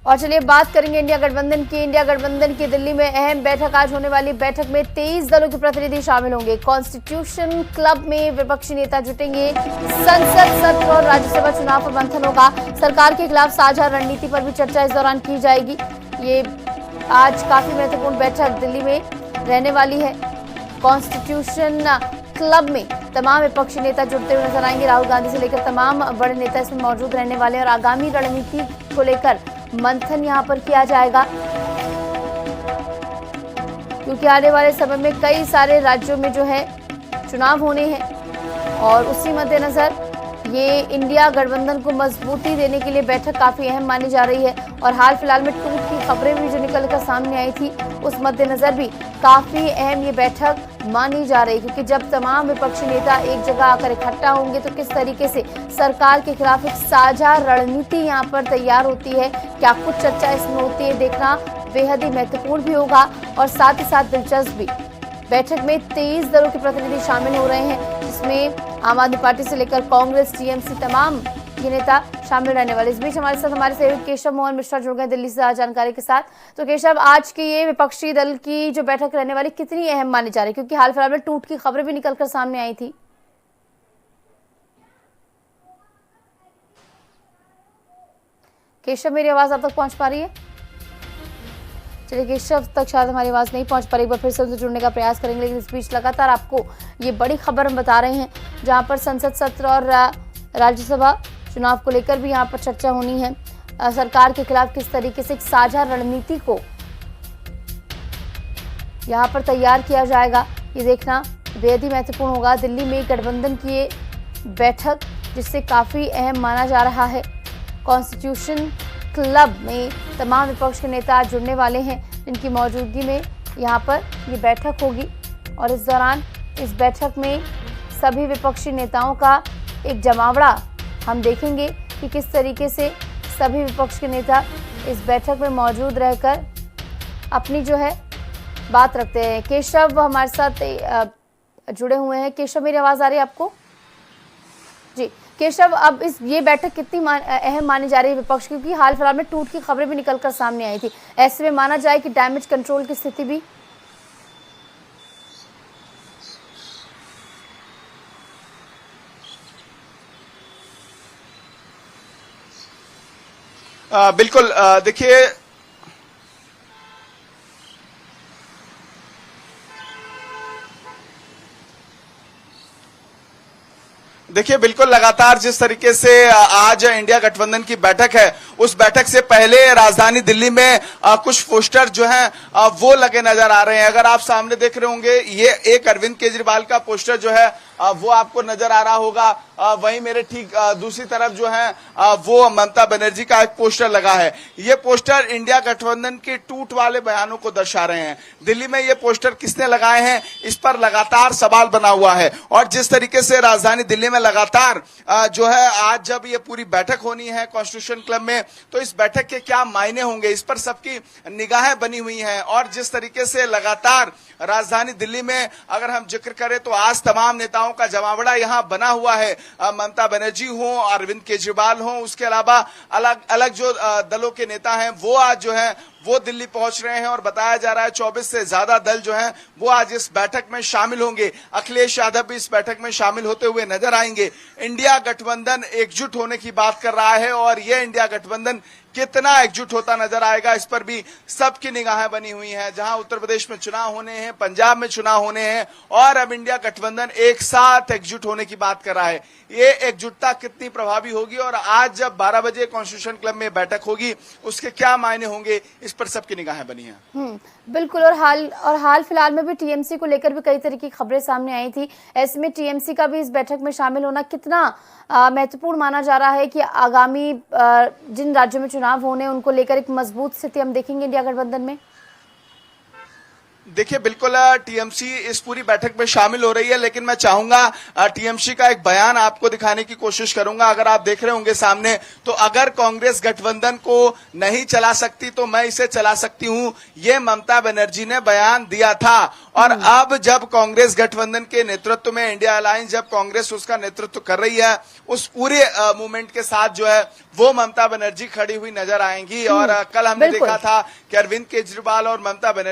और चलिए बात करेंगे इंडिया गठबंधन की। इंडिया गठबंधन की दिल्ली में अहम बैठक, आज होने वाली बैठक में 23 दलों के प्रतिनिधि शामिल होंगे। कॉन्स्टिट्यूशन क्लब में विपक्षी नेता जुटेंगे। संसद सत्र और राज्यसभा चुनाव पर मंथन होगा। सरकार के खिलाफ साझा रणनीति पर भी चर्चा इस दौरान की जाएगी। ये आज काफी महत्वपूर्ण बैठक दिल्ली में रहने वाली है। कॉन्स्टिट्यूशन क्लब में तमाम विपक्षी नेता जुड़ते हुए नजर आएंगे। राहुल गांधी से लेकर तमाम बड़े नेता इसमें मौजूद रहने वाले हैं और आगामी रणनीति को लेकर मंथन यहां पर किया जाएगा, क्योंकि आने वाले समय में कई सारे राज्यों में जो है चुनाव होने हैं और उसी मद्देनजर ये इंडिया गठबंधन को मजबूती देने के लिए बैठक काफी अहम मानी जा रही है। और हाल फिलहाल में टूट की खबरें भी जो निकलकर सामने आई थी, उस मद्देनजर भी काफी अहम ये बैठक मानी जा रही है, क्योंकि जब तमाम विपक्षी नेता एक जगह आकर इकट्ठा होंगे तो किस तरीके से सरकार के खिलाफ एक साझा रणनीति यहाँ पर तैयार होती है, क्या कुछ चर्चा इसमें होती है, देखना बेहद ही महत्वपूर्ण भी होगा और साथ ही साथ दिलचस्प भी। बैठक में 23 दलों के प्रतिनिधि शामिल हो रहे हैं, जिसमें आम आदमी पार्टी से लेकर कांग्रेस, टीएमसी तमाम ये नेता शामिल रहने वाले। इस बीच हमारे साथ हमारे सहयोगी केशव मोहन मिश्रा जुड़ गए दिल्ली से जानकारी के साथ। तो केशव, आज की ये विपक्षी दल की जो बैठक रहने वाली कितनी अहम मानी जा रही है, क्योंकि हाल फिलहाल में टूट की खबरें भी निकलकर सामने आई थी? केशव, मेरी आवाज आप तक पहुंच पा रही है? चलिए, केशव तक शायद हमारी आवाज नहीं पहुंच पा रही, एक बार फिर से उनसे जुड़ने का प्रयास करेंगे। लेकिन इस बीच लगातार आपको ये बड़ी खबर हम बता रहे हैं, जहां पर संसद सत्र और राज्यसभा चुनाव को लेकर भी यहाँ पर चर्चा होनी है। सरकार के खिलाफ किस तरीके से एक साझा रणनीति को यहाँ पर तैयार किया जाएगा, ये देखना बेहद ही महत्वपूर्ण होगा। दिल्ली में गठबंधन की ये बैठक, जिससे काफी अहम माना जा रहा है। कॉन्स्टिट्यूशन क्लब में तमाम विपक्ष के नेता आज जुड़ने वाले हैं, जिनकी मौजूदगी में यहाँ पर ये बैठक होगी। और इस दौरान इस बैठक में सभी विपक्षी नेताओं का एक जमावड़ा हम देखेंगे कि किस तरीके से सभी विपक्ष के नेता इस बैठक में मौजूद रहकर अपनी जो है बात रखते हैं। केशव हमारे साथ जुड़े हुए हैं। केशव, मेरी आवाज आ रही है आपको? जी केशव, अब ये बैठक कितनी अहम मानी जा रही है विपक्ष, क्योंकि हाल फिलहाल में टूट की खबरें भी निकलकर सामने आई थी, ऐसे में माना जाए कि डैमेज कंट्रोल की स्थिति भी? बिल्कुल, देखिए बिल्कुल लगातार जिस तरीके से आज इंडिया गठबंधन की बैठक है, उस बैठक से पहले राजधानी दिल्ली में कुछ पोस्टर जो हैं वो लगे नजर आ रहे हैं। अगर आप सामने देख रहे होंगे, ये एक अरविंद केजरीवाल का पोस्टर जो है वो आपको नजर आ रहा होगा। वहीं मेरे ठीक दूसरी तरफ जो है वो ममता बनर्जी का एक पोस्टर लगा है। ये पोस्टर इंडिया गठबंधन के टूट वाले बयानों को दर्शा रहे हैं। दिल्ली में ये पोस्टर किसने लगाए हैं, इस पर लगातार सवाल बना हुआ है। और जिस तरीके से राजधानी दिल्ली में लगातार जो है आज जब ये पूरी बैठक होनी है कॉन्स्टिट्यूशन क्लब में, तो इस बैठक के क्या मायने होंगे, इस पर सबकी निगाहें बनी हुई हैं। और जिस तरीके से लगातार राजधानी दिल्ली में अगर हम जिक्र करें तो आज तमाम नेताओं का जमावड़ा यहां बना हुआ है। ममता बनर्जी हो, अरविंद केजरीवाल हो, उसके अलावा अलग अलग जो दलों के नेता हैं वो आज जो है वो दिल्ली पहुंच रहे हैं। और बताया जा रहा है 24 से ज्यादा दल जो हैं वो आज इस बैठक में शामिल होंगे। अखिलेश यादव भी इस बैठक में शामिल होते हुए नजर आएंगे। इंडिया गठबंधन एकजुट होने की बात कर रहा है और ये इंडिया गठबंधन कितना एकजुट होता नजर आएगा, इस पर भी सबकी निगाहें बनी हुई हैं। जहां उत्तर प्रदेश में चुनाव होने हैं, पंजाब में चुनाव होने हैं और अब इंडिया गठबंधन एक साथ एकजुट होने की बात कर रहा है। ये एकजुटता कितनी प्रभावी होगी और आज जब 12 बजे कॉन्स्टिट्यूशन क्लब में बैठक होगी उसके क्या मायने होंगे, इस पर सबकी निगाहें बनी हैं। बिल्कुल। और हाल फिलहाल में भी टीएमसी को लेकर भी कई तरह की खबरें सामने आई थी। ऐसे में टीएमसी का भी इस बैठक में शामिल होना कितना महत्वपूर्ण माना जा रहा है कि आगामी जिन राज्यों में चुनाव होने उनको लेकर एक मजबूत स्थिति हम देखेंगे इंडिया गठबंधन में? देखिए बिल्कुल टीएमसी इस पूरी बैठक में शामिल हो रही है, लेकिन मैं चाहूंगा टीएमसी का एक बयान आपको दिखाने की कोशिश करूंगा। अगर आप देख रहे होंगे सामने, तो अगर कांग्रेस गठबंधन को नहीं चला सकती तो मैं इसे चला सकती हूं, ये ममता बनर्जी ने बयान दिया था। और अब जब कांग्रेस गठबंधन के नेतृत्व में इंडिया अलायंस, जब कांग्रेस उसका नेतृत्व कर रही है, उस पूरे मूवमेंट के साथ जो है वो ममता बनर्जी खड़ी हुई नजर आएंगी। और कल हमने देखा था कि अरविंद केजरीवाल और ममता बनर्जी